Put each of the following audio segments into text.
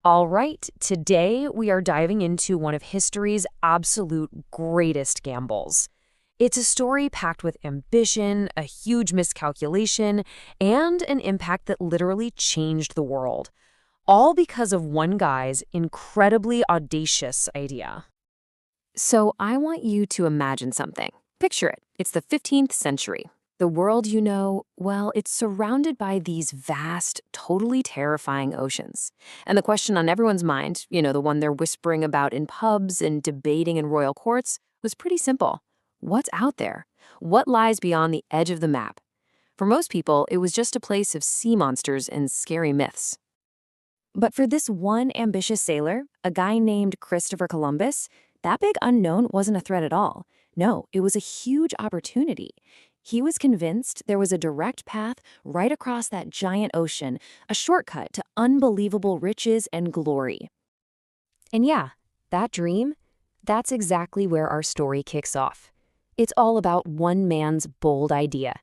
All right, today we are diving into one of history's absolute greatest gambles. It's a story packed with ambition, a huge miscalculation, and an impact that literally changed the world, all because of one guy's incredibly audacious idea. So I want you to imagine something. Picture it. It's the 15th century. The world you know, well, it's surrounded by these vast, totally terrifying oceans. And the question on everyone's mind, the one they're whispering about in pubs and debating in royal courts, was pretty simple. What's out there? What lies beyond the edge of the map? For most people, it was just a place of sea monsters and scary myths. But for this one ambitious sailor, a guy named Christopher Columbus, that big unknown wasn't a threat at all. No, it was a huge opportunity. He was convinced there was a direct path right across that giant ocean, a shortcut to unbelievable riches and glory. And yeah, that dream, that's exactly where our story kicks off. It's all about one man's bold idea,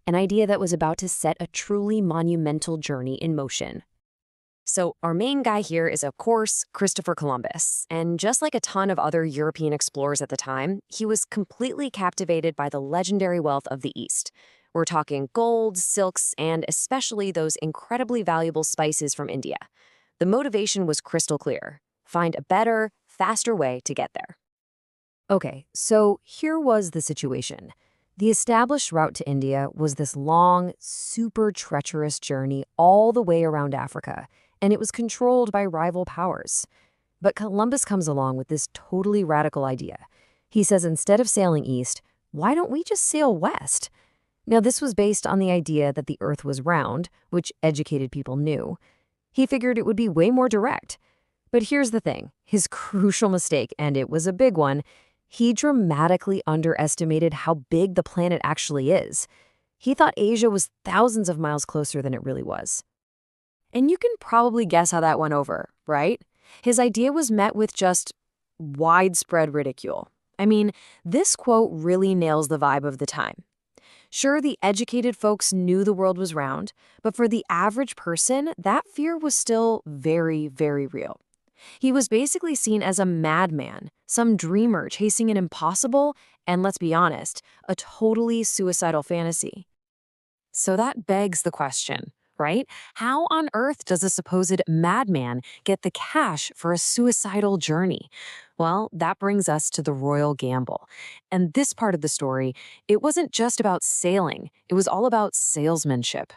an idea that was about to set a truly monumental journey in motion. So our main guy here is, of course, Christopher Columbus. And just like a ton of other European explorers at the time, he was completely captivated by the legendary wealth of the East. We're talking gold, silks, and especially those incredibly valuable spices from India. The motivation was crystal clear: find a better, faster way to get there. Okay, so here was the situation. The established route to India was this long, super treacherous journey all the way around Africa, and it was controlled by rival powers. But Columbus comes along with this totally radical idea. He says instead of sailing east, why don't we just sail west? Now, this was based on the idea that the Earth was round, which educated people knew. He figured it would be way more direct. But here's the thing, his crucial mistake, and it was a big one: he dramatically underestimated how big the planet actually is. He thought Asia was thousands of miles closer than it really was. And you can probably guess how that went over, right? His idea was met with just widespread ridicule. I mean, this quote really nails the vibe of the time. Sure, the educated folks knew the world was round, but for the average person, that fear was still very, very real. He was basically seen as a madman, some dreamer chasing an impossible, and let's be honest, a totally suicidal fantasy. So that begs the question, right? How on earth does a supposed madman get the cash for a suicidal journey? Well, that brings us to the royal gamble. And this part of the story, it wasn't just about sailing, it was all about salesmanship.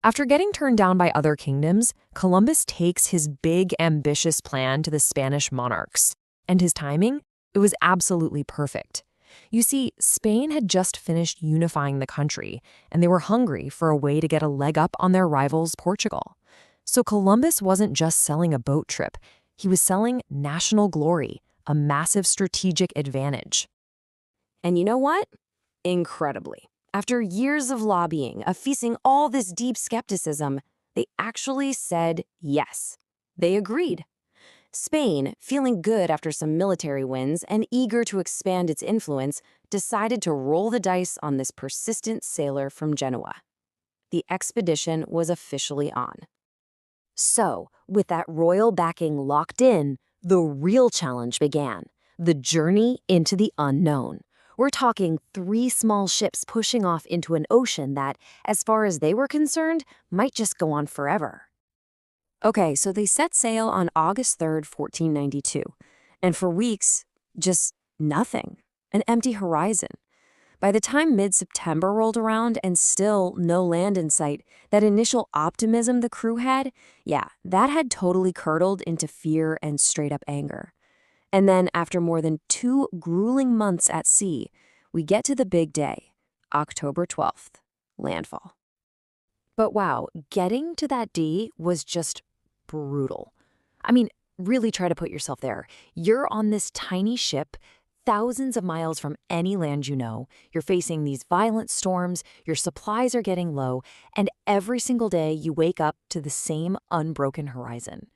After getting turned down by other kingdoms, Columbus takes his big, ambitious plan to the Spanish monarchs. And his timing? It was absolutely perfect. You see, Spain had just finished unifying the country, and they were hungry for a way to get a leg up on their rivals, Portugal. So Columbus wasn't just selling a boat trip. He was selling national glory, a massive strategic advantage. And you know what? Incredibly, after years of lobbying, of facing all this deep skepticism, they actually said yes. They agreed. Spain, feeling good after some military wins and eager to expand its influence, decided to roll the dice on this persistent sailor from Genoa. The expedition was officially on. So, with that royal backing locked in, the real challenge began: the journey into the unknown. We're talking 3 small ships pushing off into an ocean that, as far as they were concerned, might just go on forever. Okay, so they set sail on August 3rd, 1492. And for weeks, just nothing. An empty horizon. By the time mid-September rolled around and still no land in sight, that initial optimism the crew had, yeah, that had totally curdled into fear and straight-up anger. And then, after more than 2 grueling months at sea, we get to the big day, October 12th, landfall. But wow, getting to that D was just brutal. I mean, really try to put yourself there. You're on this tiny ship, thousands of miles from any land you know. You're facing these violent storms, your supplies are getting low, and every single day you wake up to the same unbroken horizon.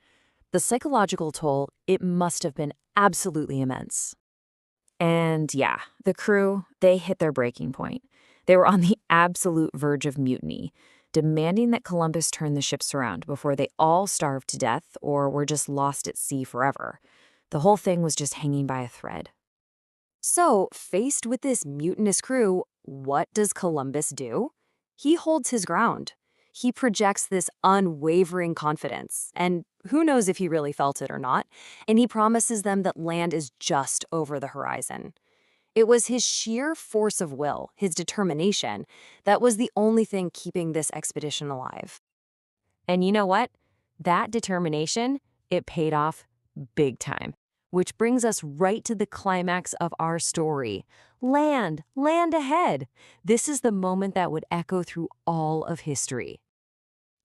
The psychological toll, it must have been absolutely immense. And yeah, the crew, they hit their breaking point. They were on the absolute verge of mutiny. demanding that Columbus turn the ships around before they all starved to death or were just lost at sea forever. The whole thing was just hanging by a thread. So, faced with this mutinous crew, what does Columbus do? He holds his ground. He projects this unwavering confidence, and who knows if he really felt it or not, and he promises them that land is just over the horizon. It was his sheer force of will, his determination, that was the only thing keeping this expedition alive. And you know what? That determination, it paid off big time. Which brings us right to the climax of our story. Land, land ahead. This is the moment that would echo through all of history.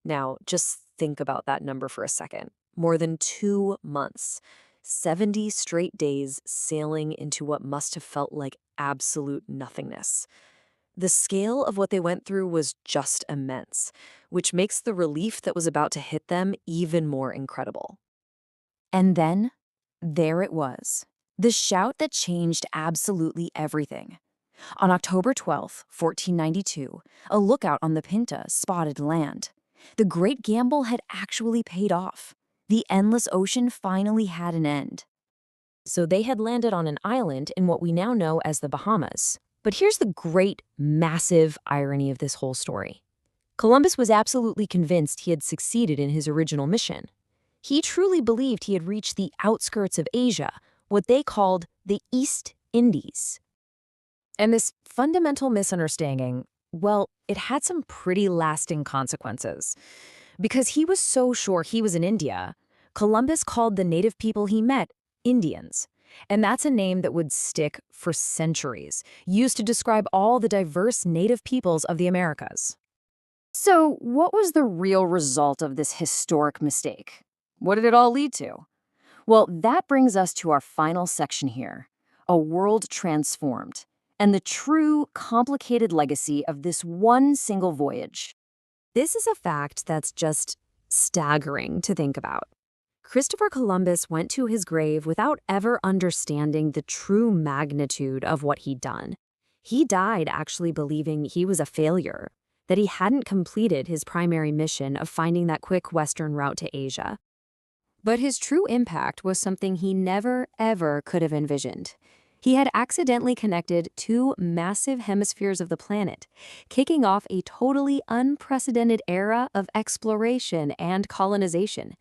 Now, just think about that number for a second. More than 2 months. 70 straight days sailing into what must have felt like absolute nothingness. The scale of what they went through was just immense, which makes the relief that was about to hit them even more incredible. And then, there it was, the shout that changed absolutely everything. On October 12, 1492, a lookout on the Pinta spotted land. The great gamble had actually paid off. The endless ocean finally had an end. So they had landed on an island in what we now know as the Bahamas. But here's the great, massive irony of this whole story. Columbus was absolutely convinced he had succeeded in his original mission. He truly believed he had reached the outskirts of Asia, what they called the East Indies. And this fundamental misunderstanding, well, it had some pretty lasting consequences. Because he was so sure he was in India, Columbus called the native people he met Indians. And that's a name that would stick for centuries, used to describe all the diverse native peoples of the Americas. So, what was the real result of this historic mistake? What did it all lead to? Well, that brings us to our final section here, a world transformed, and the true, complicated legacy of this one single voyage. This is a fact that's just staggering to think about. Christopher Columbus went to his grave without ever understanding the true magnitude of what he'd done. He died actually believing he was a failure, that he hadn't completed his primary mission of finding that quick western route to Asia. But his true impact was something he never, ever could have envisioned. He had accidentally connected 2 massive hemispheres of the planet, kicking off a totally unprecedented era of exploration and colonization.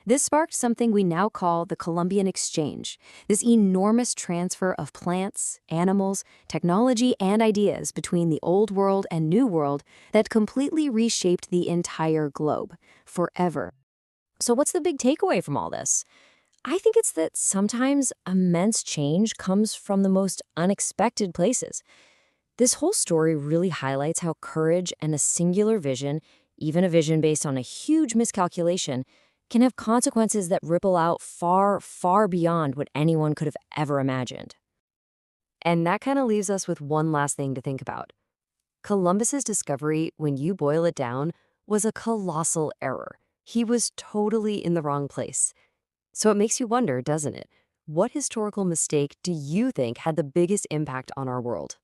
This sparked something we now call the Columbian Exchange, this enormous transfer of plants, animals, technology, and ideas between the Old World and New World that completely reshaped the entire globe, forever. So what's the big takeaway from all this? I think it's that sometimes immense change comes from the most unexpected places. This whole story really highlights how courage and a singular vision, even a vision based on a huge miscalculation, can have consequences that ripple out far, far beyond what anyone could have ever imagined. And that kind of leaves us with one last thing to think about. Columbus's discovery, when you boil it down, was a colossal error. He was totally in the wrong place. So it makes you wonder, doesn't it? What historical mistake do you think had the biggest impact on our world?